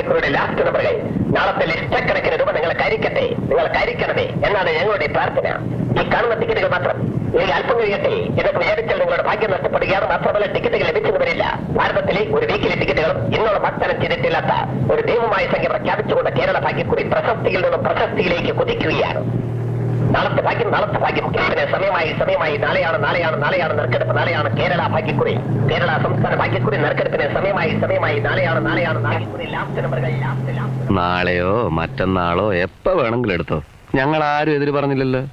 ഭാഗ്യക്കുറിയുടെ last നമ്പറുകൾ നാളത്തെ ലക്ഷക്കണക്കിന് രൂപ നിങ്ങൾ കരിക്കണമേ എന്നാണ് ഞങ്ങളുടെ പ്രാർത്ഥന. ഈ കാണുന്ന ടിക്കറ്റുകൾ മാത്രം ഇനി അല്പം കഴിയട്ടെ. ഇതൊക്കെ മേടിച്ചാൽ നിങ്ങളുടെ ഭാഗ്യം നഷ്ടപ്പെടുകയാണ്. മാത്രമല്ല ടിക്കറ്റുകൾ ലഭിച്ചെന്ന് വരില്ല. ഭാരതത്തിലെ ഒരു വീക്കിലെ ടിക്കറ്റുകളും ഇന്നോളം വാഗ്ദാനം ചെയ്തിട്ടില്ലാത്ത ഒരു ഭീമമായ സംഖ്യ പ്രഖ്യാപിച്ചുകൊണ്ട് കേരള ഭാഗ്യക്കുറി പ്രശസ്തിയിൽ നിന്നും പ്രശസ്തിയിലേക്ക് കുതിക്കുകയാണ്. നാളത്തെ ഭാഗ്യം സമയമായി നാളെയാണ് നറുക്കെടുപ്പ്. നാളെയാണ് കേരള ഭാഗ്യക്കുറി, കേരള സംസ്ഥാന ഭാഗ്യക്കുറി നറുക്കെടുപ്പിന് സമയമായി നാളെയാണ് ഭാഗ്യക്കുറി. ലാസ്റ്റ് നമ്പറുകൾ നാളെയോ മറ്റന്നാളോ എപ്പോ വേണമെങ്കിലും എടുത്തോ, ഞങ്ങൾ ആരും എതിര് പറഞ്ഞില്ലല്ലോ.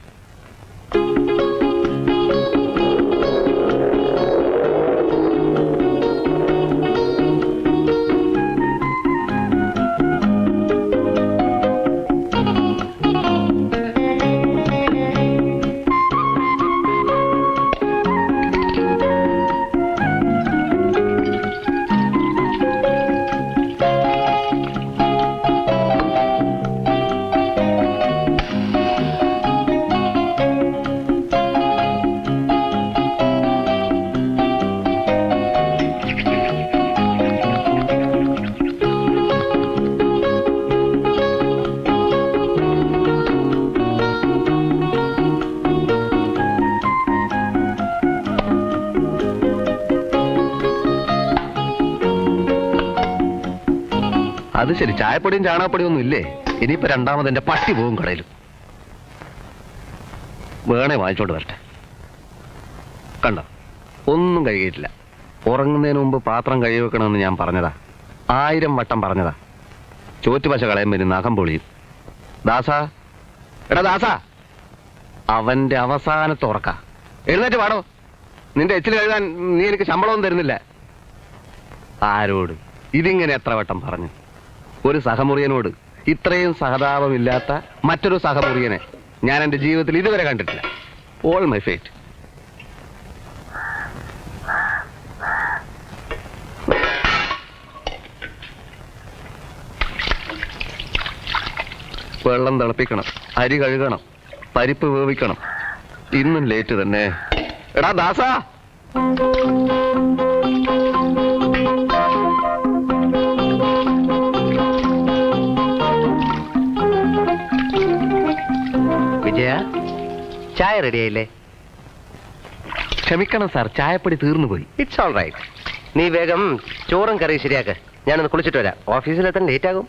അത് ശരി, ചായപ്പൊടിയും ചാണകപ്പൊടിയും ഒന്നും ഇല്ലേ? ഇനിയിപ്പോ രണ്ടാമത് എന്റെ പട്ടി പോകും കടയിലും. വേണേ വാങ്ങിച്ചോണ്ട് വരട്ടെ. കണ്ടോ, ഒന്നും കഴുകിയിട്ടില്ല. ഉറങ്ങുന്നതിന് മുമ്പ് പാത്രം കഴുകി വെക്കണമെന്ന് ഞാൻ പറഞ്ഞതാ, 1000 വട്ടം പറഞ്ഞതാ. ചോറ്റുപശ കളയുമ്പോ ഇനി നഖം പൊളിയും. ദാസാ, എടാ ദാസാ, അവന്റെ അവസാനത്തെ ഉറക്ക. എഴുന്നേറ്റ് പാടോ, നിന്റെ എച്ചിൽ കഴുകാൻ നീ എനിക്ക് ശമ്പളമൊന്നും തരുന്നില്ല. ആരോട് ഇതിങ്ങനെ എത്ര വട്ടം പറഞ്ഞു? ഒരു സഹമുറിയനോട് ഇത്രയും സഹതാപമില്ലാത്ത മറ്റൊരു സഹമുറിയനെ ഞാൻ എന്റെ ജീവിതത്തിൽ ഇതുവരെ കണ്ടിട്ടില്ല. All my fate. വെള്ളം തിളപ്പിക്കണം, അരി കഴുകണം, പരിപ്പ് വേവിക്കണം. ഇന്നും ലേറ്റ് തന്നെ. എടാ ദാസാ, വിജയ, ചായ റെഡിയായില്ലേ? ക്ഷമിക്കണം സാർ, ചായപ്പൊടി തീർന്നു പോയി. It's all right. നീ വേഗം ചോറും കറിയും ശരിയാക്ക്, ഞാനൊന്ന് കുളിച്ചിട്ട് വരാം. ഓഫീസിലെത്താൻ ലേറ്റ് ആകും.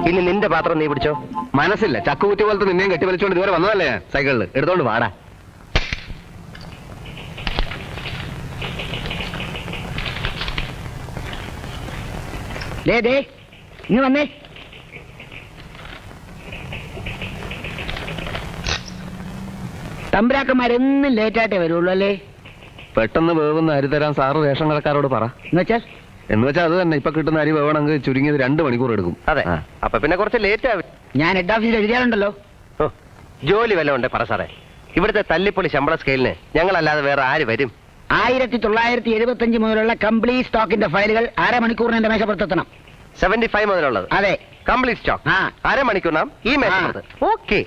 ഇനി നിന്റെ പാത്രം നീ പിടിച്ചോ. മനസ്സില്ല, ചക്കുകുറ്റി പോലത്തെ നിന്നെയും കെട്ടിവലിച്ചോണ്ട് ഇതുവരെ വന്നതല്ലേ ഞാൻ സൈക്കിളിൽ. എടുത്തോണ്ട് വാടാ. ഇനി വന്നേ. തമ്പുരാക്കന്മാരെന്നും ലേറ്റായിട്ടേ വരുള്ളൂ അല്ലേ? പെട്ടെന്ന് വേവുന്ന അരി തരാൻ സാറ് റേഷൻ കടക്കാരോട് പറ. എന്ന് വെച്ചാൽ അത് തന്നെ, ഇപ്പൊ കിട്ടുന്ന അരി വേവണമെങ്കിൽ ചുരുങ്ങിയത് 2 മണിക്കൂർ എടുക്കും. അതെ, അപ്പൊ പിന്നെ കുറച്ച് ലേറ്റ് ആവും. ഞാൻ ഹെഡ് ഓഫീസിൽ എഴുതിയാലുണ്ടല്ലോ. ജോലി വല്ല ഉണ്ട് പറ സാറേ. ഇവിടുത്തെ തല്ലിപ്പൊളി ശമ്പള സ്കെയിലിന് ഞങ്ങളല്ലാതെ വേറെ ആര് വരും? 1975 മുതലുള്ള കംപ്ലീറ്റ് സ്റ്റോക്കിന്റെ ഫയലുകൾ 1/2 മണിക്കൂറിന് എന്റെ മേശപ്പുറത്തെത്തണം. 75 മുതലുള്ളത്? അതെ, കംപ്ലീറ്റ് സ്റ്റോക്ക് 1/2 മണിക്കൂറിനാം ഈ മേശപ്പുറത്ത്. ഓക്കെ,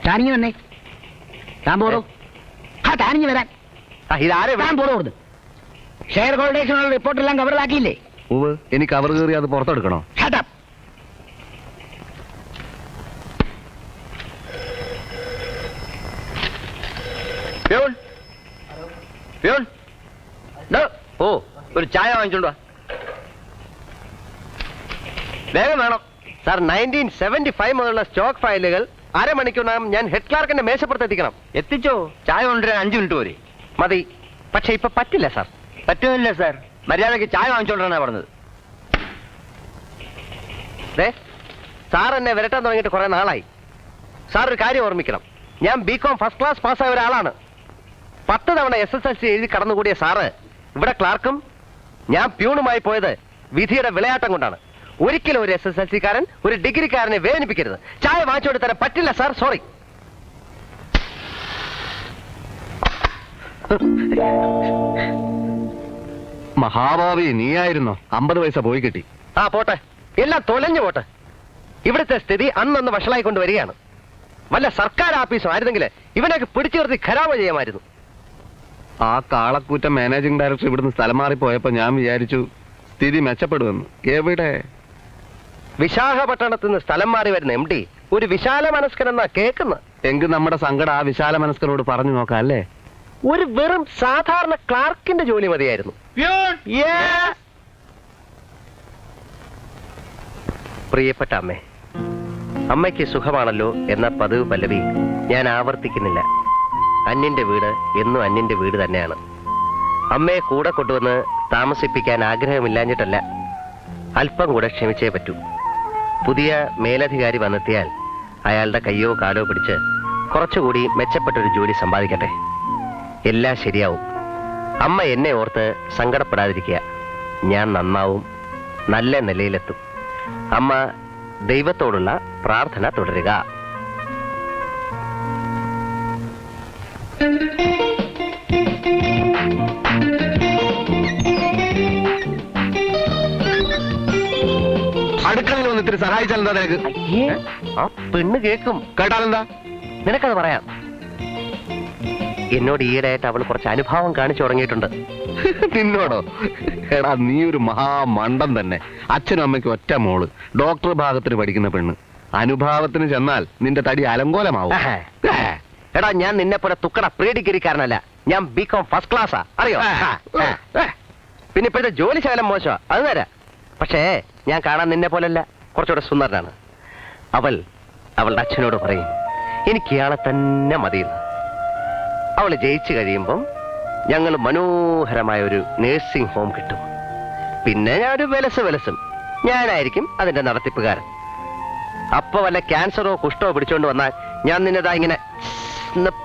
താനിങ്ങി വന്നേ. താൻ പോടോ. താനിങ്ങി വരാൻ. ഇതാരെ താൻ പോടോ. ഷെയർ ഹോൾഡേഴ്സിനുള്ള റിപ്പോർട്ടെല്ലാം കവറിലാക്കിയില്ലേ? എനിക്ക് കവർ കയറി അത് പുറത്തെടുക്കണോ? ഓ, ഒരു ചായ വാങ്ങിച്ചോണ്ട് വാ. വേഗം വേണം സാർ. 1975 മുതലുള്ള സ്റ്റോക്ക് ഫയലുകൾ 1/2 മണിക്കൂറിനകം ഞാൻ ഹെഡ് ക്ലാർക്കിന്റെ മേശപ്പുറത്ത് എത്തിക്കണം. എത്തിച്ചോ? ചായ കൊണ്ടുവരാൻ 5 മിനിറ്റ് പോരെ? മതി. പക്ഷെ ഇപ്പൊ പറ്റില്ല സാർ. പറ്റുന്നില്ല സാർ, മര്യാദയ്ക്ക് ചായ വാങ്ങിച്ചോണ്ടാണ് പറഞ്ഞത്. സാർ എന്നെ വരട്ടാൻ തുടങ്ങിയിട്ട് കുറെ നാളായി. സാർ ഒരു കാര്യം ഓർമ്മിക്കണം, ഞാൻ BCom ഫസ്റ്റ് ക്ലാസ് പാസ്സായ ഒരാളാണ്. 10 തവണ SSLC എഴുതി കടന്നുകൂടിയ സാറ് ഇവിടെ ക്ലാർക്കും ഞാൻ പ്യൂണുമായി പോയത് വിധിയുടെ വിളയാട്ടം കൊണ്ടാണ്. ഒരിക്കലും ഒരു SSLC-കാരൻ ഒരു ഡിഗ്രിക്കാരനെ വേദനിപ്പിക്കരുത്. ചായ വാങ്ങിച്ചോണ്ട് തരാൻ പറ്റില്ല സാർ, സോറി. മഹാഭാവി നീയായിരുന്നോ? 50 പൈസ പോയി കിട്ടി. പോട്ടെ, എല്ലാം തൊലഞ്ഞു പോട്ടെ. ഇവിടുത്തെ സ്ഥിതി അന്നന്ന് വഷളായിക്കൊണ്ട് വരികയാണ്. വല്ല സർക്കാർ ഓഫീസും ആയിരുന്നെങ്കിൽ ഇവനൊക്കെ പിടിച്ചു നിർത്തി ഖരാമ ചെയ്യാമായിരുന്നു. ആ കാളക്കൂറ്റ മാനേജിംഗ് ഡയറക്ടർ ഇവിടുന്ന് സ്ഥലം മാറിപ്പോയപ്പോ ഞാൻ വിചാരിച്ചു സ്ഥിതി മെച്ചപ്പെടുമെന്ന്. എവിടെ? വിശാഖപട്ടണത്ത് നിന്ന് സ്ഥലം മാറി വരുന്ന MD ഒരു വിശാല മനസ്കനെന്നാ കേൾക്കുന്നത്. എങ്കിൽ നമ്മുടെ സങ്കടം ആ വിശാല മനസ്കനോട് പറഞ്ഞു നോക്കാം അല്ലേ? ഒരു വെറും സാധാരണ ക്ലാർക്കിന്റെ ജോലി മതിയായിരുന്നു. പ്രിയപ്പെട്ട അമ്മേ, അമ്മയ്ക്ക് സുഖമാണല്ലോ എന്ന പതിവ് പല്ലവി ഞാൻ ആവർത്തിക്കുന്നില്ല. അന്യന്റെ വീട് എന്നും അന്യന്റെ വീട് തന്നെയാണ്. അമ്മയെ കൂടെ കൊണ്ടുവന്ന് താമസിപ്പിക്കാൻ ആഗ്രഹമില്ലാഞ്ഞിട്ടല്ല, അല്പം കൂടെ ക്ഷമിച്ചേ പറ്റൂ. പുതിയ മേലധികാരി വന്നെത്തിയാൽ അയാളുടെ കയ്യോ കാലോ പിടിച്ച് കുറച്ചുകൂടി മെച്ചപ്പെട്ടൊരു ജോലി സമ്പാദിക്കട്ടെ. എല്ലാം ശരിയാവും. അമ്മ എന്നെ ഓർത്ത് സങ്കടപ്പെടാതിരിക്കുക. ഞാൻ നന്നാവും, നല്ല നിലയിലെത്തും. അമ്മ ദൈവത്തോടുള്ള പ്രാർത്ഥന തുടരുക. അടുക്കളയിൽ വന്ന് ഇത്തിരി സഹായിച്ചാൽ എന്താ നിനക്ക്? ആ പെണ്ണ് കേൾക്കും. കേട്ടാലെന്താ? നിനക്കത് പറയാം. എന്നോട് ഈയിടെയായിട്ട് അവൾ കുറച്ച് അനുഭാവം കാണിച്ചു തുടങ്ങിയിട്ടുണ്ട്. നിന്നോടോ? എടാ നീ ഒരു മഹാമണ്ടൻ തന്നെ. അച്ഛനും അമ്മയ്ക്കും ഒറ്റ മോള്, ഡോക്ടർ ഭാഗത്തിന് പഠിക്കുന്ന പെണ്ണ്. അനുഭാവത്തിന് ചെന്നാൽ നിന്റെ തടി അലങ്കോലമാവും. എടാ ഞാൻ നിന്നെ പോലെ തുക്കട പ്രീഡിഗ്രിക്കാരനല്ല. ഞാൻ BCom ഫസ്റ്റ് ക്ലാസ്സാ, അറിയോ? പിന്നെ ഇപ്പോഴത്തെ ജോലി ശകലം മോശമാ, അത് തരാം. പക്ഷേ ഞാൻ കാണാൻ നിന്നെ പോലല്ല, കുറച്ചുകൂടെ സുന്ദരനാണ്. അവളുടെ അച്ഛനോട് പറയും എനിക്ക് ഇയാളെ തന്നെ മതിയെന്ന്. അവള് ജയിച്ചു കഴിയുമ്പം ഞങ്ങൾ മനോഹരമായ ഒരു നേഴ്സിംഗ് ഹോം കിട്ടും. പിന്നെ ഞാൻ ഒരു വിലസും ഞാനായിരിക്കും അതിന്റെ നടത്തിപ്പുകാരൻ. അപ്പൊ വല്ല ക്യാൻസറോ കുഷ്ഠോ പിടിച്ചോണ്ട് വന്നാൽ ഞാൻ നിന്നെതാ ഇങ്ങനെ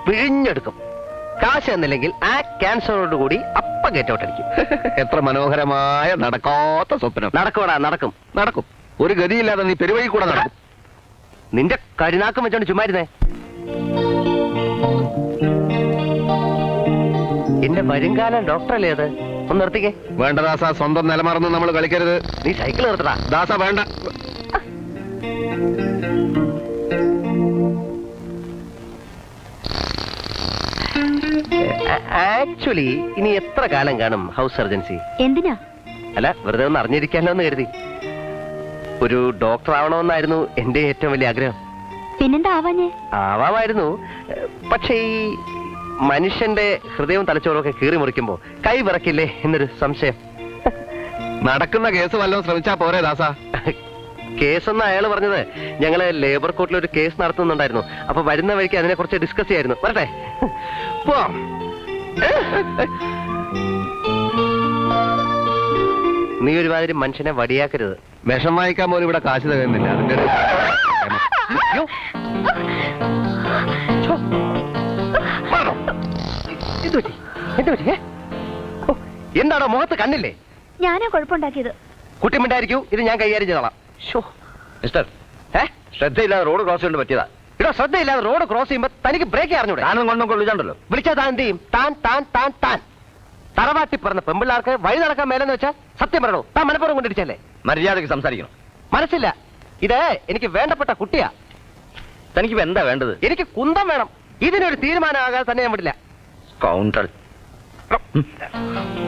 പിഴിഞ്ഞെടുക്കും. കാശ് തന്നില്ലെങ്കിൽ ആ ക്യാൻസറോട് കൂടി അപ്പ ഗേറ്റൗട്ടടിക്കും. എത്ര മനോഹരമായ നടക്കാത്ത സ്വപ്നം. നടക്കൂടാ, നടക്കും. ഒരു ഗതിയില്ലാതെ നീ പെരുവഴി കൂടെ നടക്കും. നിന്റെ കരുനാക്കം വെച്ചോണ്ട് ചുമ്മാരുന്നേ. എന്റെ വരുംകാലം ഡോക്ടറല്ലേ അത്? ഒന്ന് നിർത്തിക്കേ. വേണ്ട ദാസ, സ്വന്തം നിലമറന്ന് നമ്മൾ കളിക്കരുത്. നീ സൈക്കിൾ നിർത്തടാ. ദാസ വേണ്ട. ആക്ച്വലി ഇനി എത്ര കാലം കാണും ഹൗസ് സർജൻസി? എന്തിനാ? അല്ല, വെറുതെ ഒന്ന് അറിഞ്ഞിരിക്കാനോ എന്ന് കരുതി. ഒരു ഡോക്ടർ ആവണമെന്നായിരുന്നു എന്റെ ഏറ്റവും വലിയ ആഗ്രഹം. പിന്നെന്താ ആവാഞ്ഞേ? ആവാമായിരുന്നു. പക്ഷേ ഈ മനുഷ്യന്റെ ഹൃദയവും തലച്ചോറും ഒക്കെ കീറി മുറിക്കുമ്പോ കൈ വിറക്കില്ലേ എന്നൊരു സംശയം. നടക്കുന്ന കേസ് വല്ലതും ശ്രമിച്ചാ പോരെ ദാസ? കേസെന്ന് അയാള് പറഞ്ഞത് ഞങ്ങള് ലേബർ കോർട്ടിൽ ഒരു കേസ് നടത്തുന്നുണ്ടായിരുന്നു. അപ്പൊ വരുന്ന വഴിക്ക് അതിനെ കുറിച്ച് ഡിസ്കസ് ചെയ്യായിരുന്നു. വരട്ടെ, പോവാം. നീ ഒരുമാതിരി മനുഷ്യനെ വടിയാക്കരുത്. വിഷം വാങ്ങിക്കാൻ പോലും ഇവിടെ കാശ് തകരുന്നില്ല. അതിന്റെ എന്താണോ മുഖത്ത് കണ്ണില്ലേ? ഞാനാ കുഴപ്പമുണ്ടാക്കിയത്. കുട്ടിമിണ്ടായിരിക്കൂ, ഇത് ഞാൻ കൈകാര്യം ചെയ്തോളാം. മിസ്റ്റർ, ശ്രദ്ധയില്ലാതെ റോഡ് ക്രോസ് കൊണ്ട് പറ്റിയതാ. ഇവിടെ ശ്രദ്ധയില്ലാതെ റോഡ് ക്രോസ് ചെയ്യുമ്പോ തനിക്ക് ബ്രേക്ക് അറിഞ്ഞൂടെ? താനും കൊണ്ടും വിളിച്ചാണ്ടല്ലോ. വിളിച്ചാൽ താൻ എന്ത് ചെയ്യും? താൻ തറവാട്ടി പറഞ്ഞ പെമ്പിള്ളാർക്ക് വഴി നടക്കാൻ മേലെന്ന് വെച്ചാൽ സത്യം പറയണോ? താൻ മനപ്പുറം കൊണ്ടിരിച്ചല്ലേ? മര്യാദക്ക് സംസാരിക്കണം. മനസ്സില്ല. ഇത് എനിക്ക് വേണ്ടപ്പെട്ട കുട്ടിയാ. തനിക്ക് എന്താ വേണ്ടത്? എനിക്ക് കുന്തം വേണം. ഇതിനൊരു തീരുമാനമാകാതെ തന്നെ ഞാൻ വിടില്ല. കൗണ്ടർ.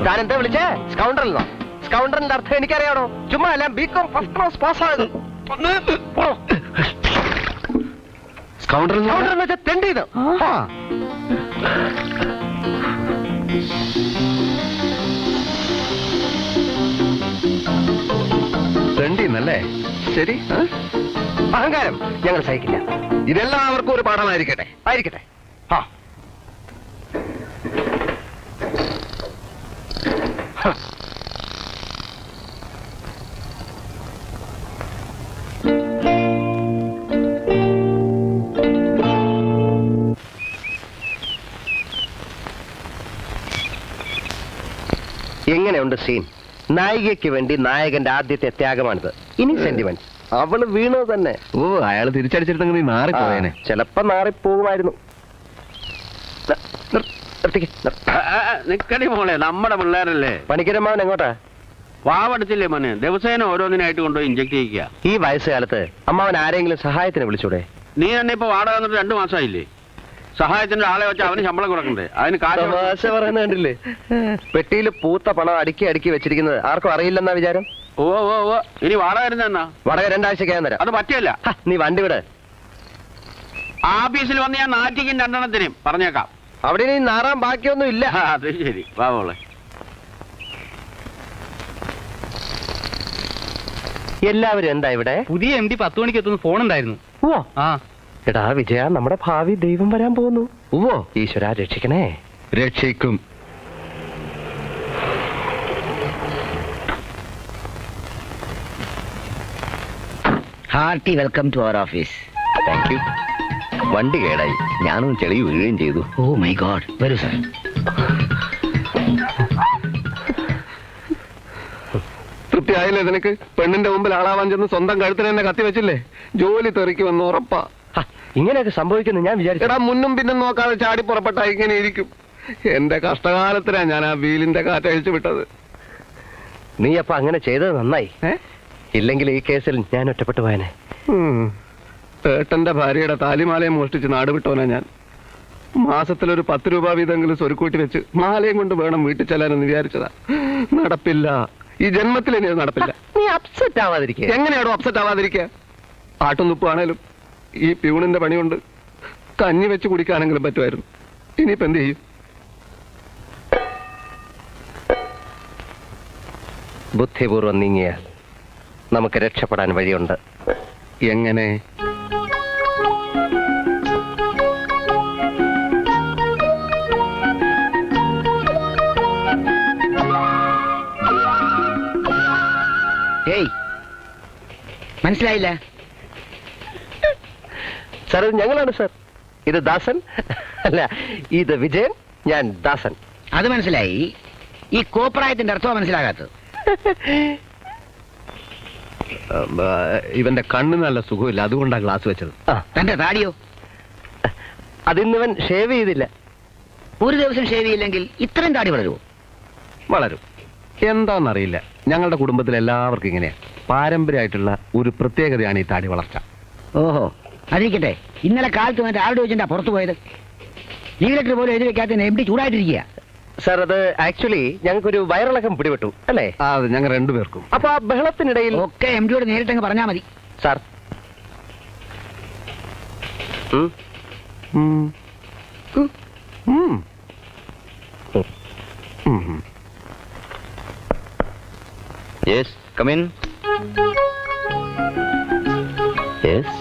താൻ എന്താ വിളിച്ചേ? സ്കൗണ്ടറിനോ? സ്കൗണ്ടറിന്റെ അർത്ഥം എനിക്കറിയാണോ? ചുമ്മാ എല്ലാം BCom ഫസ്റ്റ് ക്ലാസ് പാസ്സായത്. സ്കൗണ്ടർ എന്ന് വെച്ചാൽ തെണ്ടിയത്. തെണ്ടിന്നല്ലേ? ശരി, അഹങ്കാരം ഞങ്ങൾ സഹിക്കില്ല. ഇതെല്ലാവർക്കും ഒരു പാഠമായിരിക്കട്ടെ. ആയിരിക്കട്ടെ. എങ്ങനെയുണ്ട് സീൻ? നായികയ്ക്ക് വേണ്ടി നായകന്റെ ആദ്യത്തെ ത്യാഗമാണിത്. ഇനി സെന്റിമെന്റ്സ്. അവള് വീണത് തന്നെ. ഓ, അയാള് തിരിച്ചടിച്ചിരുന്നെങ്കിൽ നീ മാറിപ്പോയേനെ. ചിലപ്പോ മാറിപ്പോകുമായിരുന്നു. നിക്കടി മോളെ, നമ്മുടെ പിള്ളേരല്ലേ. പണിക്കരമാവൻ എങ്ങോട്ടാ? വാവടത്തില്ലേ മോനെ, ദിവസേന ഓരോന്നിനായിട്ട് കൊണ്ടുപോയി ഇഞ്ചക്ട് ചെയ്യിക്കുക. ഈ വയസ്സുകാലത്ത് അമ്മാവൻ ആരെങ്കിലും സഹായത്തിന് വിളിച്ചൂടെ? നീ തന്നെ ഇപ്പൊ വാടക വന്നിട്ട് 2 മാസമായില്ലേ? സഹായത്തിന്റെ ആളെ വെച്ച് അവന് ശമ്പളം കൊടുക്കണ്ടേ? അതിന് കാശ് തമാശ പറയുന്നത് കണ്ടില്ലേ? പെട്ടിയിൽ പൂത്ത പണം അടുക്കി അടുക്കി വെച്ചിരിക്കുന്നത് ആർക്കും അറിയില്ലെന്നാ വിചാരം. ഓ ഓ ഓ ഇനി വാടക വരുന്ന വടക 2 ആഴ്ചക്കകം തരാം. അത് പറ്റില്ല. നീ വണ്ടി വിട്. ആഫീസിൽ വന്ന് ഞാൻ നാറ്റിക്കും 2 എണ്ണത്തിനും പറഞ്ഞേക്കാം. അവിടെ ഇനി നാറാൻ ബാക്കിയൊന്നും ഇല്ല. അത് ശരി, വാ മോളെ. എല്ലാവരും എന്താ ഇവിടെ? പുതിയ MD 10 മണിക്ക് എത്തുന്ന ഫോൺ ഉണ്ടായിരുന്നു. ഓ ആ എടാ വിജയ, നമ്മുടെ ഭാവി ദൈവം വരാൻ പോകുന്നു. ഉവ്വോ, ഈശ്വര രക്ഷിക്കണേ. രക്ഷിക്കും. Hearty welcome to our office. Thank you. വണ്ടി കേടായി, ഞാനൊന്ന് ചെളി വീഴുകയും ചെയ്തു. ഓ മൈ ഗോഡ്, വരൂ സാർ. തൃപ്തിയായില്ലേ നിനക്ക്? പെണ്ണിന്റെ മുമ്പിൽ ആളാവാൻ ചെന്ന് സ്വന്തം കഴുത്തിന് തന്നെ കത്തി വെച്ചില്ലേ? ജോലി തെറിക്കുമെന്ന് ഉറപ്പാ. ഇങ്ങനെയൊക്കെ സംഭവിക്കുന്നു ഞാൻ വിചാരിച്ചു. എടാ, മുന്നും പിന്നും നോക്കാതെ ചാടി പുറപ്പെട്ടാ ഇങ്ങനെ ഇരിക്കും. എന്റെ കഷ്ടകാലത്തിനാ ഞാൻ ആ വീലിന്റെ കാറ്റഴിച്ചു വിട്ടത്. നീ അപ്പൊ അങ്ങനെ ചെയ്തത് നന്നായി. ഇല്ലെങ്കിൽ ഈ കേസിൽ ഞാൻ ഒറ്റപ്പെട്ടു പോയനെ. ഏട്ടന്റെ ഭാര്യയുടെ താലിമാലയും മോഷ്ടിച്ച് നാട് വിട്ടോനാ ഞാൻ. മാസത്തിലൊരു 10 രൂപ വീതെങ്കിലും സ്വരുക്കൂട്ടി വെച്ച് മാലയും കൊണ്ട് വേണം വീട്ടിൽ ചെല്ലാനെന്ന് വിചാരിച്ചതാ. നടപ്പില്ല. ഈ ജന്മത്തിൽ ഇനി അത് നടപ്പില്ല. നീ അപ്സെറ്റ് ആവാതിരിക്കുക. എങ്ങനെയാണോ അപ്സെറ്റ് ആവാതിരിക്കുക? ആട്ടും തുപ്പാണേലും ഈ പ്യൂണിന്റെ പണി കൊണ്ട് കഞ്ഞി വെച്ച് കുടിക്കാനെങ്കിലും പറ്റുമായിരുന്നു. ഇനിയിപ്പോ എന്ത് ചെയ്യും? ബുദ്ധിപൂർവ്വം നീങ്ങിയാൽ നമുക്ക് രക്ഷപ്പെടാൻ വഴിയുണ്ട്. എങ്ങനെ? ഏയ്, മനസ്സിലായില്ല സാർ, ഇത് ഞങ്ങളാണ് സാർ. ഇത് ദാസൻ അല്ല, ഇത് വിജയൻ, ഞാൻ ദാസൻ. അത് മനസ്സിലായി. ഈ കോപ്രായത്തിന്റെ അർത്ഥം മനസ്സിലാകാത്തത്. ഇവന്റെ കണ്ണിന് നല്ല സുഖമില്ല, അതുകൊണ്ടാ ഗ്ലാസ് വെച്ചത്. തന്റെ താടിയോ? അതിന്നിവൻ ഷേവ് ചെയ്തില്ല. ഒരു ദിവസം ഷേവ് ചെയ്യില്ലെങ്കിൽ ഇത്രയും താടി വളരുമോ? വളരും. എന്താണെന്നറിയില്ല, ഞങ്ങളുടെ കുടുംബത്തിൽ എല്ലാവർക്കും ഇങ്ങനെയാ. പാരമ്പര്യമായിട്ടുള്ള ഒരു പ്രത്യേകതയാണ് ഈ താടി വളർച്ച. ഓഹോ, അതിരിക്കട്ടെ. ഇന്നലെ കാലത്ത് വന്നിട്ട് ആരുടെ വെച്ചിട്ടാ പുറത്തു പോയത്? ലീവ് ലെറ്റർ പോലും എഴുതി വെക്കാത്ത MD ചൂടായിട്ടിരിക്കുക. സാർ, അത് ആക്ച്വലി ഞങ്ങൾക്കൊരു വയറിളക്കം പിടിപെട്ടു അല്ലേ? അത് ഞങ്ങൾ രണ്ടുപേർക്കും. അപ്പൊ ആ ബഹളത്തിനിടയിൽ ഒക്കെ MDയോട് നേരിട്ടങ്ങ് പറഞ്ഞാൽ മതി. Sir, yes, come in. Yes.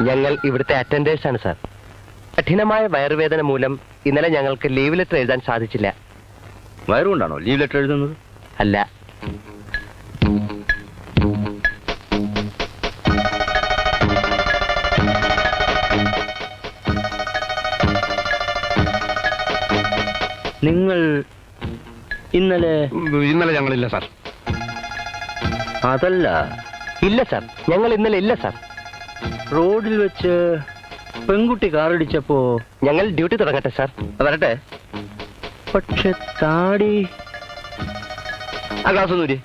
ഞങ്ങൾ ഇവിടുത്തെ അറ്റൻഡേഴ്സ് ആണ് സാർ. കഠിനമായ വയറുവേദന മൂലം ഇന്നലെ ഞങ്ങൾക്ക് ലീവ് ലെറ്റർ എഴുതാൻ സാധിച്ചില്ല. വയറുകൊണ്ടാണോ ലീവ് ലെറ്റർ എഴുതുന്നത്? അല്ല, നിങ്ങൾ ഇന്നലെ ഞങ്ങളില്ല സാർ. അതല്ല, ഇല്ല സാർ, ഞങ്ങൾ ഇന്നലെ ഇല്ല സാർ. റോഡിൽ വെച്ച് പെൺകുട്ടി കാറിടിച്ചപ്പോ ഞങ്ങൾ ഡ്യൂട്ടി തുടങ്ങട്ടെ സാർ. വരട്ടെ. പക്ഷെ താടി ആ ഗ്ലാസ് ഒന്നൂരി.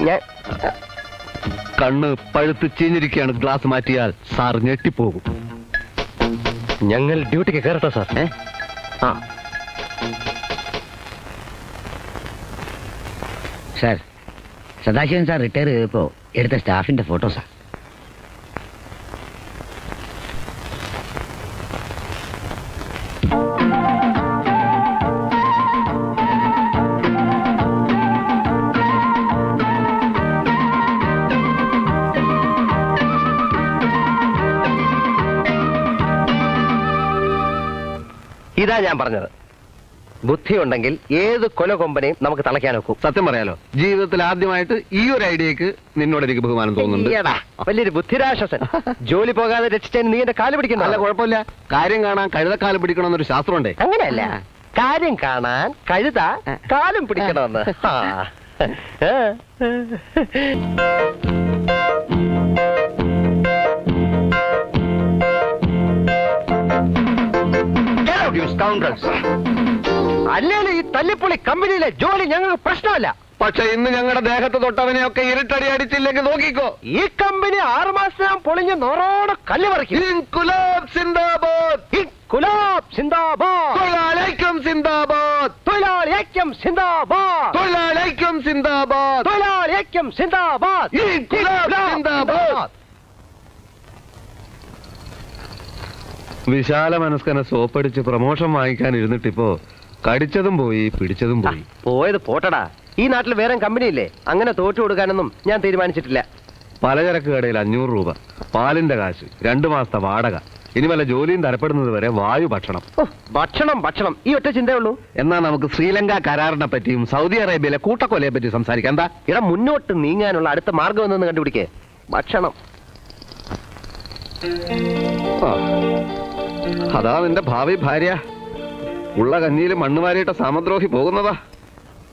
ഞാൻ കണ്ണ് പഴുത്ത് ചീഞ്ഞിരിക്കുകയാണ്. ഗ്ലാസ് മാറ്റിയാൽ സാർ ഞെട്ടിപ്പോകും. ഞങ്ങൾ ഡ്യൂട്ടിക്ക് കയറട്ടെ സാർ. ആ സാർ, സദാശിവൻ സാർ റിട്ടയർ ചെയ്തപ്പോ എടുത്ത സ്റ്റാഫിന്റെ ഫോട്ടോസാ. ഇതാ ഞാൻ പറഞ്ഞത്. ബുദ്ധി ഉണ്ടെങ്കിൽ ഏത് കൊലകൊമ്പനെയും നമുക്ക് തളയ്ക്കാൻ ഒക്കും. സത്യം പറയാലോ, ജീവിതത്തിൽ ആദ്യമായിട്ട് ഈ ഒരു ഐഡിയക്ക് നിന്നോട് എനിക്ക് ബഹുമാനം തോന്നുന്നുണ്ട്. ഈയടാ, വലിയൊരു ബുദ്ധിരാശ്വസൻ. ജോലി പോകാതെ രക്ഷിച്ചതിന് നീ എന്റെ കാല് പിടിക്കണ്ട. അല്ല, കുഴപ്പമില്ല. കാര്യം കാണാൻ കഴുതക്കാലം പിടിക്കണമെന്നൊരു ശാസ്ത്രമുണ്ടേ. അങ്ങനെയല്ല, കാര്യം കാണാൻ കഴുത കാലും പിടിക്കണമെന്ന്. സ്കൗണ്ടൽസ്. അല്ലെങ്കിൽ ഈ തല്ലിപ്പൊളി കമ്പനിയിലെ ജോലി ഞങ്ങൾക്ക് പ്രശ്നമല്ല. പക്ഷെ ഇന്ന് ഞങ്ങളുടെ ദേഹത്ത് തൊട്ടവനെയൊക്കെ ഇരുട്ടടി അടിച്ചില്ലെങ്കിൽ നോക്കിക്കോ. ഈ കമ്പനി 6 മാസം പൊളിഞ്ഞ് നോറോടെ കല്ല് പറിക്കും. ഇൻകുലാബ് സിന്ദാബാദ്, ഇൻകുലാബ് സിന്ദാബാദ്, തൊഴിലാളിക്കും സിന്ദാബാദ്, തൊഴിലാളി ഐക്യം സിന്ദാബാദ്, തൊഴിലാളിക്കും സിന്ദാബാദ്, തൊഴിലാളി ഐക്യം സിന്ദാബാദ്, ഇൻകുലാബ് സിന്ദാബാദ്. വിശാല മനസ്കനെ സോപ്പടിച്ച് പ്രമോഷൻ വാങ്ങിക്കാൻ ഇരുന്നിട്ടിപ്പോ കടിച്ചതും പോയി പിടിച്ചതും പോയി. പോയത് പോട്ടടാ. ഈ നാട്ടിൽ വേറെ കമ്പനി ഇല്ലേ? അങ്ങനെ തോറ്റു കൊടുക്കാനൊന്നും ഞാൻ തീരുമാനിച്ചിട്ടില്ല. പലചരക്ക് കടയിൽ 500 രൂപ, പാലിന്റെ കാശ്, 2 മാസത്തെ വാടക, ഇനി വല്ല ജോലിയും തരപ്പെടുന്നത് വരെ വായു ഭക്ഷണം. ഭക്ഷണം ഭക്ഷണം ഈ ഒറ്റ ചിന്തയേ ഉള്ളൂ. എന്നാ നമുക്ക് ശ്രീലങ്ക കരാറിനെ പറ്റിയും സൗദി അറേബ്യയിലെ കൂട്ടക്കൊലയെ പറ്റി സംസാരിക്കാം. എന്താ ഇട മുന്നോട്ട് നീങ്ങാനുള്ള അടുത്ത മാർഗം എന്തെന്ന് കണ്ടുപിടിക്കേ. ഭക്ഷണം. അതാ നിന്റെ ഭാവി ഭാര്യ ഉള്ള കഞ്ഞിയിൽ മണ്ണുവാരിയിട്ട സാമദ്രോഹി പോകുന്നതാ.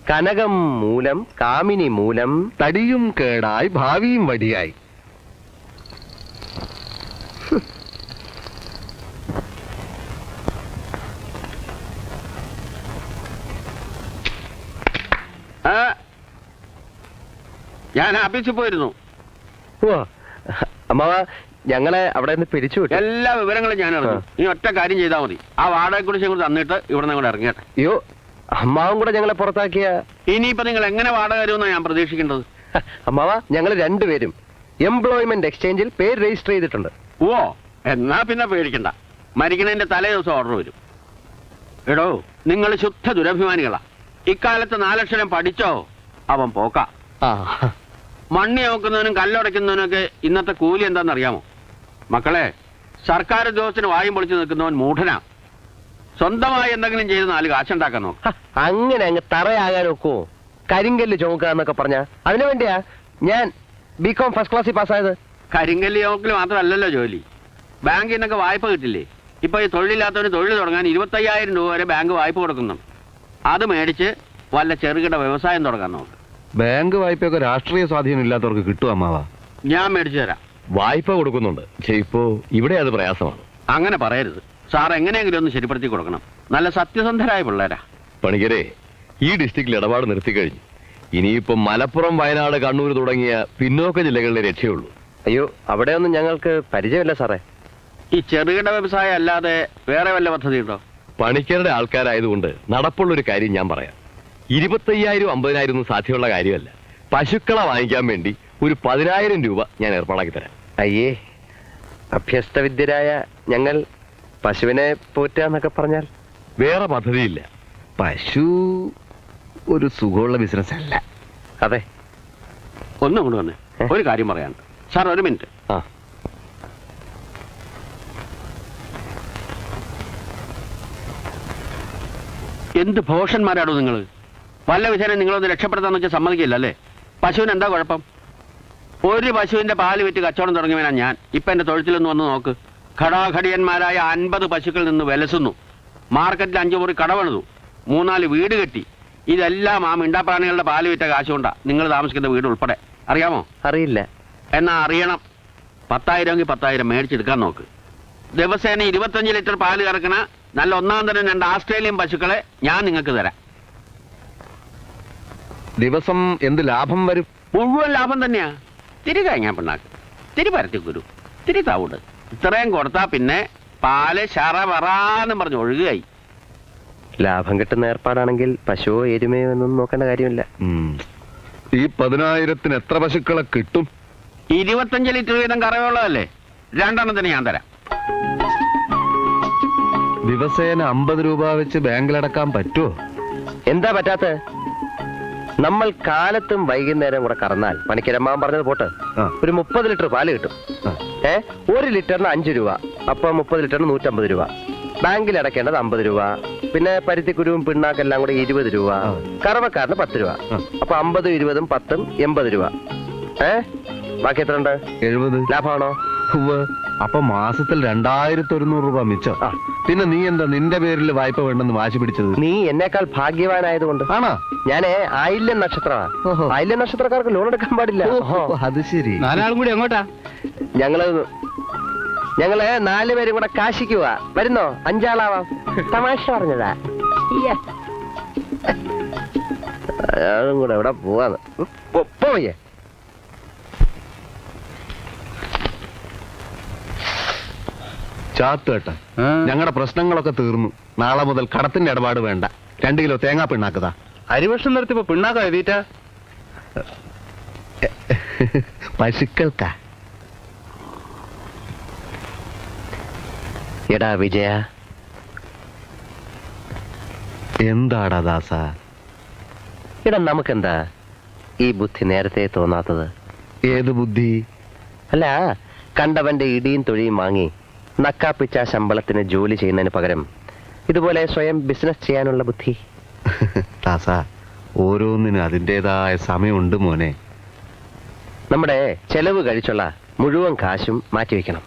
കനകം മൂലം കാമിനി മൂലം തടിയും കേടായി ഭാവിയും വടിയായി. ഞാൻ ആഫീസിൽ പോയിരുന്നു. അമ്മാവ ഞങ്ങളെ അവിടെ നിന്ന് പിരിച്ചു വിട്ടു. എല്ലാ വിവരങ്ങളും ഞാൻ അറിഞ്ഞു. നീ ഒറ്റ കാര്യം ചെയ്താൽ മതി. ആ വാടകയെ കുറിച്ച് കൂടി തന്നിട്ട് ഇവിടെ നിന്ന് കൂടെ ഇറങ്ങിയട്ടെ. അയ്യോ, അമ്മാവും കൂടെ ഞങ്ങളെ പുറത്താക്കിയ. ഇനിയിപ്പോ നിങ്ങൾ എങ്ങനെ വാടക തരുമെന്നാണ് ഞാൻ പ്രതീക്ഷിക്കേണ്ടത്? അമ്മാവ ഞങ്ങൾ രണ്ടുപേരും എംപ്ലോയ്മെന്റ് എക്സ്ചേഞ്ചിൽ പേര് രജിസ്റ്റർ ചെയ്തിട്ടുണ്ട്. ഓ, എന്നാ പിന്നെ പേടിക്കണ്ട. മരിക്കണതിന്റെ തലേ ദിവസം ഓർഡർ വരും. എടോ, നിങ്ങൾ ശുദ്ധ ദുരഭിമാനികളാ. ഇക്കാലത്ത് 4 അക്ഷരം പഠിച്ചോ അവൻ പോക്ക. മണ്ണി നോക്കുന്നവനും കല്ലുടയ്ക്കുന്നവനും ഒക്കെ ഇന്നത്തെ കൂലി എന്താണെന്നറിയാമോ? മക്കളെ, സർക്കാർ ഉദ്യോഗസ്ഥന് വായും പൊളിച്ചു നിൽക്കുന്നവൻ മൂഢനാ. സ്വന്തമായി എന്തെങ്കിലും ചെയ്ത് 4 കാശുണ്ടാക്കാൻ നോക്കും. അങ്ങനെ അങ്ങ് തറയാകാൻ നോക്കുവോ? കരിങ്കല്ല് ചുമക്കുക എന്നൊക്കെ പറഞ്ഞ അതിനു വേണ്ടിയാ ഞാൻ ബികോം ഫസ്റ്റ് ക്ലാസ്സിൽ പാസ്സായത്. കരിങ്കല്ല് ചോക്കിൽ മാത്രമല്ലല്ലോ ജോലി. ബാങ്കിൽ നിന്നൊക്കെ വായ്പ കിട്ടില്ലേ? ഇപ്പൊ ഈ തൊഴിലില്ലാത്തവന് തൊഴിൽ തുടങ്ങാൻ 25,000 രൂപ വരെ ബാങ്ക് വായ്പ കൊടുക്കുന്നുണ്ട്. അത് മേടിച്ച് വല്ല ചെറുകിട വ്യവസായം തുടങ്ങാൻ നോക്ക്. ബാങ്ക് വായ്പയൊക്കെ രാഷ്ട്രീയ സ്വാധീനം ഇല്ലാത്തവർക്ക് കിട്ടും അമ്മാവാ. ഞാൻ മേടിച്ചു തരാം. വായ്പ കൊടുക്കുന്നുണ്ട്. ഇപ്പോ ഇവിടെ അത് പ്രയാസമാണ്. അങ്ങനെ പറയരുത് സാർ. എങ്ങനെയെങ്കിലും ഒന്ന് ശരിപ്പെടുത്തി കൊടുക്കണം. നല്ല സത്യസന്ധരായ പിള്ളേരാ. പണിക്കരെ, ഈ ഡിസ്ട്രിക്റ്റിൽ ഇടപാട് നിർത്തിക്കഴിഞ്ഞു. ഇനിയിപ്പോ മലപ്പുറം, വയനാട്, കണ്ണൂർ തുടങ്ങിയ പിന്നോക്ക ജില്ലകളിലെ രക്ഷയുള്ളൂ. അയ്യോ, അവിടെയൊന്നും ഞങ്ങൾക്ക് പരിചയമില്ല സാറേ. ഈ ചെറുകിട വ്യവസായം അല്ലാതെ വേറെ വല്ല പദ്ധതി ഉണ്ടോ? പണിക്കരുടെ ആൾക്കാരായതുകൊണ്ട് നടപ്പുള്ളൊരു കാര്യം ഞാൻ പറയാം. 25,000 50,000 ഒന്നും സാധ്യമുള്ള കാര്യമല്ല. പശുക്കളെ വാങ്ങിക്കാൻ വേണ്ടി ഒരു 10,000 രൂപ ഞാൻ ഏർപ്പാടാക്കി തരാം. അയ്യേ, അഭ്യസ്തവിദ്യരായ ഞങ്ങൾ പശുവിനെ പോറ്റാന്നൊക്കെ പറഞ്ഞാൽ വേറെ പദ്ധതിയില്ല. പശു ഒരു സുഖമുള്ള ബിസിനസ് അല്ല. അതെ. ഒന്നും കൊണ്ട് വന്നേ, ഒരു കാര്യം പറയാനുണ്ട്. സാർ, ഒരു മിനിറ്റ്. ആ, എന്ത് ഭോഷന്മാരാണോ നിങ്ങൾ? വല്ല വിധേന നിങ്ങളൊന്ന് രക്ഷപ്പെടുത്താന്ന് വെച്ചാൽ സമ്മതിക്കില്ല അല്ലേ? പശുവിന് എന്താ കുഴപ്പം? ഒരു പശുവിന്റെ പാല് വിറ്റ് കച്ചവടം തുടങ്ങിയവനാ ഞാൻ. ഇപ്പൊ എന്റെ തൊഴുത്തിലൊന്ന് വന്ന് നോക്ക്. ഘടാഘടിയന്മാരായ 50 പശുക്കളിൽ നിന്ന് വിലസുന്നു. മാർക്കറ്റിൽ 5 മുറി കടവണതു, 3-4 വീട് കെട്ടി. ഇതെല്ലാം ആ മിണ്ടാപ്രാണികളുടെ പാല് വിറ്റ കാശുകൊണ്ടാ നിങ്ങൾ താമസിക്കുന്ന വീട് ഉൾപ്പെടെ. അറിയാമോ? അറിയില്ല. എന്നാ അറിയണം. 10,000 10,000 മേടിച്ചെടുക്കാൻ നോക്ക്. ദിവസേന 25 ലിറ്റർ പാല് കറക്കണ നല്ല 1-ാം തരം 2 ആസ്ട്രേലിയൻ പശുക്കളെ ഞാൻ നിങ്ങൾക്ക് തരാം. ദിവസം എന്ത് ലാഭം വരും? മുഴുവൻ ലാഭം തന്നെയാ. തിരി കഴിഞ്ഞാൽ പിണ്ണാക്ക്, തിരി പരത്തിക്കുരു, തിരി തവിട്, ഇത്രയും കൊടുത്താ പിന്നെ പാല് ശറവറാന്ന് പറഞ്ഞ് ഒഴുകുകയായി. ലാഭം കിട്ടുന്ന ഏർപ്പാടാണെങ്കിൽ പശുവോ എരുമയോ എന്നൊന്നും നോക്കേണ്ട കാര്യമില്ല. ഈ 10,000-ന് എത്ര പശുക്കളെ കിട്ടും? 25 ലിറ്റർ വീതം കറവുള്ളതല്ലേ? 2 എണ്ണത്തിന് ഞാൻ തരാം. ദിവസേന 50 രൂപ വെച്ച് ബാങ്കിലടക്കാൻ പറ്റുമോ? എന്താ പറ്റാത്ത? നമ്മൾ കാലത്തും വൈകുന്നേരം കൂടെ കറന്നാൽ പണിക്കരമ്മാൻ പറഞ്ഞത് പോട്ട് ഒരു 30 ലിറ്റർ പാല് കിട്ടും. 1 ലിറ്ററിന് 5 രൂപ. അപ്പൊ 30 ലിറ്ററിന് 150 രൂപ. ബാങ്കിൽ അടക്കേണ്ടത് 50 രൂപ. പിന്നെ പരുത്തിക്കുരുവും പിണ്ണാക്കെല്ലാം കൂടെ 20 രൂപ. കറവക്കാരന് 10 രൂപ. അപ്പൊ 50, 20, 10, 80 രൂപ. ബാക്കി എത്ര ഉണ്ട്? 70. ലാഭമാണോ? അപ്പൊ മാസത്തിൽ 2,100 രൂപ മിച്ചം. പിന്നെ നീ എന്താ നിന്റെ പേരിൽ വായ്പ വേണ്ടെന്ന് വാശി പിടിച്ചത്? നീ എന്നേക്കാൾ ഭാഗ്യവാനായതുകൊണ്ട്. ആണോ? ഞാനേ ആയില്യം നക്ഷത്രമാണ്. ആയില്യം നക്ഷത്രക്കാർക്ക് ലോൺ എടുക്കാൻ പാടില്ല. അത് ശരി. 4 ആളും കൂടി എങ്ങോട്ടാ? ഞങ്ങള് ഞങ്ങള് 4 പേരും കൂടെ കാശിക്ക് പോവാ. വരുന്നോ? 5 ആളാവാം. തമാശ പറഞ്ഞതാ. അയാളും കൂടെ എവിടെ പോവാന്ന്. പോയേ ചാത്തുകേട്ട, ഞങ്ങളുടെ പ്രശ്നങ്ങളൊക്കെ തീർന്നു. നാളെ മുതൽ കടത്തിന്റെ ഇടപാട് വേണ്ട. 2 കിലോ തേങ്ങാ പിണ്ണാക്കതാ. അരിവർഷം നിർത്തിപ്പോ പിണ്ണാക്ക എഴുതിയിട്ട പശുക്കൾക്കാ. എടാ വിജയ, എന്താടാ ദാസ? എടാ നമുക്കെന്താ ഈ ബുദ്ധി നേരത്തെ തോന്നാത്തത്? ഏത് ബുദ്ധി? അല്ല, കണ്ടവന്റെ ഇടിയും തൊഴിയും വാങ്ങി നക്കാപ്പിച്ച ശമ്പളത്തിന് ജോലി ചെയ്യുന്നതിന് പകരം ഇതുപോലെ സ്വയം ബിസിനസ് ചെയ്യാനുള്ള ബുദ്ധി. ദാസ, ഓരോന്നിനും അതിൻ്റെതായ സമയമുണ്ട് മോനെ. നമ്മുടെ ചെലവ് കഴിച്ചുള്ള മുഴുവൻ കാശും മാറ്റിവെക്കണം.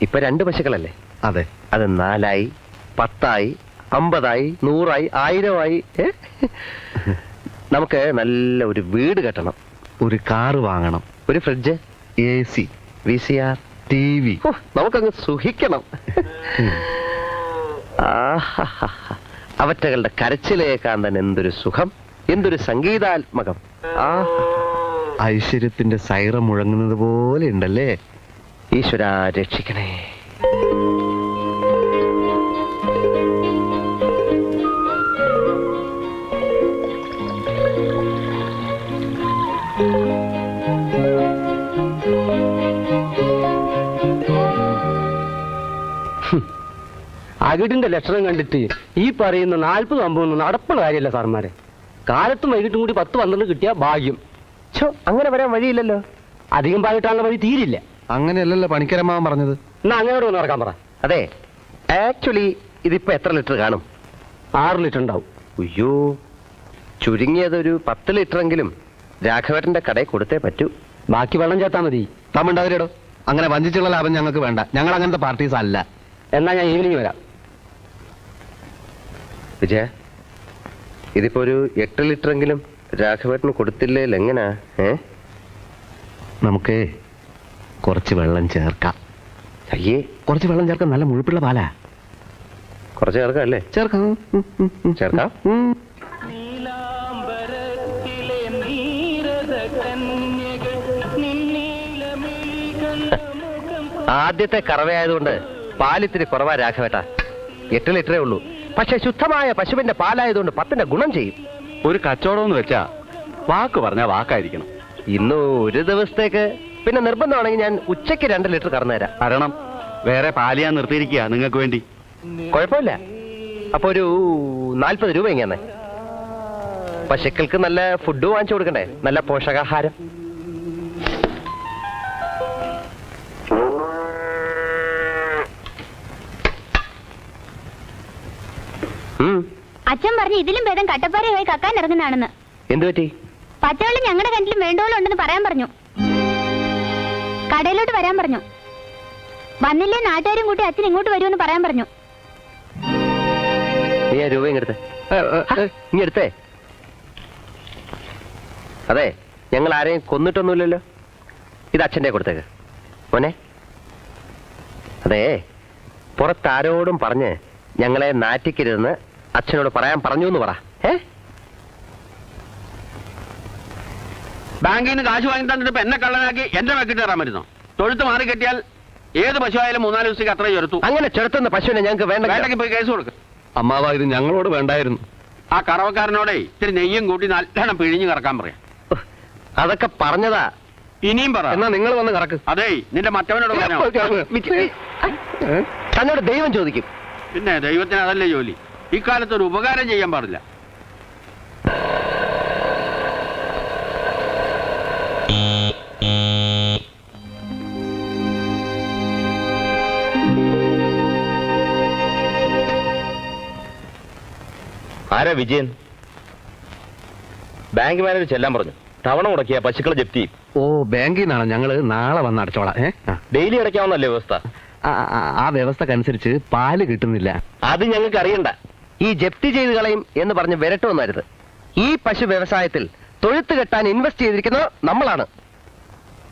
ഇപ്പൊ 2 പശുക്കളല്ലേ? അതെ. അത് 4 ആയി, 10 ആയി, 50 ആയി, 100 ആയി, 1000 ആയി. നമുക്ക് നല്ല ഒരു വീട് കെട്ടണം, ഒരു കാറ് വാങ്ങണം, ഒരു ഫ്രിഡ്ജ്, AC, VCR, TV. നമുക്കങ്ങ് സുഖിക്കണം. അവറ്റകളുടെ കരച്ചിലേക്കാൻ തന്നെ എന്തൊരു സുഖം, എന്തൊരു സംഗീതാത്മകം. ഐശ്വര്യത്തിന്റെ സൈറ മുഴങ്ങുന്നത് പോലെ ഉണ്ടല്ലേ? ഈശ്വര രക്ഷിക്കണേ. അകിടിന്റെ ലക്ഷണം കണ്ടിട്ട് ഈ പറയുന്ന 40-50 നടപ്പുള്ള കാര്യമല്ല സാർമാരെ. കാലത്തും വൈകിട്ടും കൂടി 10-12 കിട്ടിയ ഭാഗ്യം. അങ്ങനെ വരാൻ വഴിയില്ലല്ലോ. അധികം പാലിട്ടാനുള്ള വഴി തീരില്ല. അങ്ങനെയല്ലല്ലോ പണിക്കരമാവൻ പറഞ്ഞത്. എന്നാ അങ്ങോട്ട് ഒന്ന് നടക്കാൻ പറ. അതെ, ആക്ച്വലി ഇതിപ്പോ എത്ര ലിറ്റർ കാണും? 6 ലിറ്റർ ഉണ്ടാവും. അയ്യോ, ചുരുങ്ങിയതൊരു 10 ലിറ്ററെങ്കിലും രാഘവേട്ടന്റെ കടയിൽ കൊടുത്തേ പറ്റൂ. ബാക്കി വെള്ളം ചേർത്താ മതി. തമിണ്ടാവരിടോ, അങ്ങനെ വഞ്ചിച്ചുള്ള ലാഭം ഞങ്ങൾക്ക് വേണ്ട. ഞങ്ങൾ അങ്ങനത്തെ പാർട്ടീസ് അല്ല. എന്നാ ഞാൻ ഈവനിങ് വരാം. വിജയ, ഇതിപ്പോ ഒരു 8 ലിറ്ററെങ്കിലും രാഘവേട്ടന് കൊടുത്തില്ലേ എങ്ങനാ? നമുക്ക് കുറച്ച് വെള്ളം ചേർക്കാം. അയ്യേ, കുറച്ച് വെള്ളം ചേർക്കാം. നല്ല മുഴുപ്പുള്ള പാലാ. കുറച്ച് ചേർക്കാം അല്ലേ? ചേർക്കാം. ചേർക്കാം. ആദ്യത്തെ കറവയായതുകൊണ്ട് പാലിത്തിരി കുറവാ രാഘവേട്ട. 8 ലിറ്ററേ ഉള്ളൂ. പക്ഷെ ശുദ്ധമായ പശുവിന്റെ പാലായതുകൊണ്ട് 10ന്റെ ഗുണം ചെയ്യും. ഒരു കച്ചവടം എന്ന് വെച്ചാ വാക്ക് പറഞ്ഞാൽ വാക്കായിരിക്കണം. ഇന്ന് ഒരു ദിവസത്തേക്ക്, പിന്നെ നിർബന്ധമാണെങ്കിൽ ഞാൻ ഉച്ചയ്ക്ക് 2 ലിറ്റർ കറന്നുതരാം. തരണം. വേറെ പാല് ഞാൻ നിർത്തിയിരിക്കുക നിങ്ങൾക്ക് വേണ്ടി. കുഴപ്പമില്ല. അപ്പൊ ഒരു 40 രൂപ എങ്ങനെ? പശുക്കൾക്ക് നല്ല ഫുഡ് വാങ്ങിച്ചു കൊടുക്കണ്ടേ, നല്ല പോഷകാഹാരം. അച്ഛൻ പറഞ്ഞു ഇതിലും ഭേദം കട്ടപ്പാറയായി കക്കാൻ ഇറങ്ങുന്നതാണെന്ന്. എന്തു പറ്റി? പച്ചവെള്ളം ഞങ്ങളുടെ കിണറ്റിലും വേണ്ടോളം ഉണ്ടെന്ന് പറയാൻ പറഞ്ഞു. കടയിലോട്ട് വരാൻ പറഞ്ഞു. വന്നില്ലേ നാട്ടുകാരും കൂട്ടി അച്ഛൻ ഇങ്ങോട്ട് വരുമെന്ന് പറയാൻ പറഞ്ഞു. നീ ആ രൂപ ഇങ്ങെടുത്തേ. ഇങ്ങെടുത്തേ. അതെ, ഞങ്ങൾ ആരെയും കൊന്നിട്ടൊന്നുമില്ലല്ലോ. ഇത് അച്ഛൻ്റെ കൊടുത്തേക്ക് മോനെ. അതെ, പുറത്താരോടും പറഞ്ഞ് ഞങ്ങളെ നാറ്റിക്കരുതെന്ന് അച്ഛനോട് പറയാൻ പറഞ്ഞു എന്ന് പറ. ബാങ്കിൽ നിന്ന് കാശ് വാങ്ങി തന്നിട്ട് എന്നെ കള്ളനാക്കി എന്റെ വെക്കിട്ട് കയറാൻ വരുന്നോ? തൊഴുത്ത് മാറി കെട്ടിയാൽ ഏത് പശു ആയാലും 3-4 ദിവസത്തേക്ക് അത്ര ചെറുത്തു. അങ്ങനെ ചെറുത്തുന്ന പശുവിനെ ഞങ്ങൾക്ക് വേണ്ടെങ്കിൽ പോയി കേസ് കൊടുക്കും. അമ്മാവ, ഇത് ഞങ്ങളോട് വേണ്ടായിരുന്നു. ആ കറവക്കാരനോടെ ഇത്തിരി നെയ്യും കൂട്ടി നല്ലോണം പിഴിഞ്ഞ് കറക്കാൻ പറയാം. അതൊക്കെ പറഞ്ഞതാ. ഇനിയും പറ. എന്നാ നിങ്ങൾ വന്ന് കറക്ക്. അതേ, നിന്റെ മറ്റവനോട് പറഞ്ഞോ. തന്നോട് ദൈവം ചോദിക്കും. പിന്നെ ദൈവത്തിന് അതല്ലേ ജോലി. ഇക്കാലത്ത് ഒരു ഉപകാരം ചെയ്യാൻ പാടില്ല. ആരാ വിജയൻ? ബാങ്ക് മാനേജർ ചെല്ലാൻ പറഞ്ഞു. തവണ മുടക്കിയ പശുക്കളെ ജപ്തി. ഓ, ബാങ്കിൽ നിന്നാണോ? ഞങ്ങള് നാളെ വന്ന് അടച്ചോളാം. ഡെയിലി അടയ്ക്കാവുന്നല്ലേ വ്യവസ്ഥ? ആ വ്യവസ്ഥക്കനുസരിച്ച് പാല് കിട്ടുന്നില്ല. അത് ഞങ്ങൾക്ക് അറിയണ്ട. ഈ ജപ്തി ചെയ്ത് കളയും എന്ന് പറഞ്ഞ് വിരട്ടൊന്നരുത്. ഈ പശു വ്യവസായത്തിൽ തൊഴുത്ത് കെട്ടാൻ ഇൻവെസ്റ്റ് ചെയ്തിരിക്കുന്നത് നമ്മളാണ്.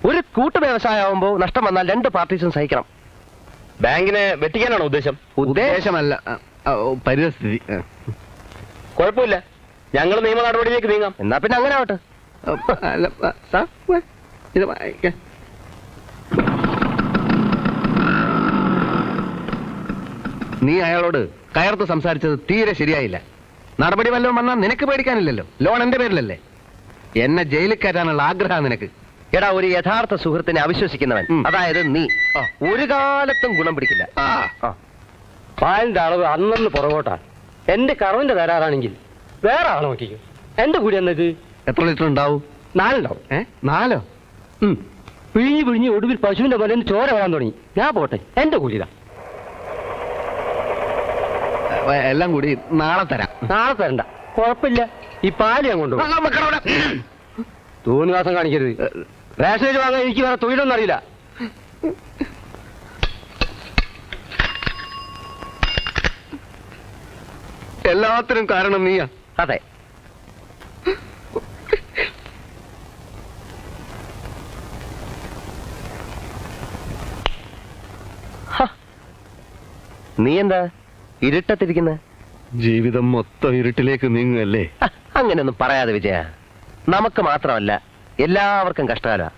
ഒരു കൂട്ടു വ്യവസായമാകുമ്പോൾ നഷ്ടം വന്നാൽ 2 പാർട്ടീസും സഹിക്കണം. ബാങ്കിനെ വെട്ടിക്കാനാണോ ഉദ്ദേശം? ഉദ്ദേശമല്ല, പരിസ്ഥിതി. കുഴപ്പമില്ല, ഞങ്ങൾ നിയമ നടപടിയിലേക്ക് നീങ്ങാം. എന്നാ പിന്നെ അങ്ങനെ ആവട്ടെ. അല്ല, സാർ, ഇത് വായിക്കാം. നീ അയാളോട് കയർത്ത് സംസാരിച്ചത് തീരെ ശരിയായില്ല. നടപടി വല്ലതും വന്നാൽ നിനക്ക് പേടിക്കാനില്ലല്ലോ. ലോൺ എന്റെ പേരിലല്ലേ. എന്നെ ജയിലിൽ കയറ്റാനുള്ള ആഗ്രഹം നിനക്ക്. എടാ, ഒരു യഥാർത്ഥ സുഹൃത്തിനെ അവിശ്വസിക്കുന്നവൻ, അതായത് നീ, ഒരു കാലത്തും ഗുണം പിടിക്കില്ല. പാലിന്റെ അളവ് അന്നു പുറകോട്ടാ. എന്റെ കറവിന്റെ തരാറാണെങ്കിൽ വേറെ ആളെ നോക്കിക്കും. എന്റെ കൂടി എന്നത് എത്ര ലിറ്റർ ഉണ്ടാവും? 4 ഉണ്ടാവും. 4? പിഴിഞ്ഞ് പിഴിഞ്ഞ് ഒടുവിൽ പശുവിന്റെ പോലെ ചോര വരാൻ തുടങ്ങി. ഞാൻ പോട്ടെ, എന്റെ കൂലിതാ. എല്ലാം കൂടി നാളെ തരാം. നാളെ തരണ്ട, കുഴപ്പമില്ല. ഈ പാല് ഞാൻ കൊണ്ടുപോകും. തോന്നിവാസം കാണിക്കരുത്. റേഷനേജ് വാങ്ങാൻ എനിക്ക് വേറെ തൊഴിലൊന്നും അറിയില്ല. എല്ലാത്തിനും കാരണം നീയാ. അതെ, നീ എന്താ ഇരുട്ടത്തിരിക്കുന്നത്? ജീവിതം മൊത്തം ഇരുട്ടിലേക്ക് നീങ്ങുകയല്ലേ. അങ്ങനെയൊന്നും പറയാതെ വിജയ. നമുക്ക് മാത്രമല്ല, എല്ലാവർക്കും കഷ്ടകാലമാണ്.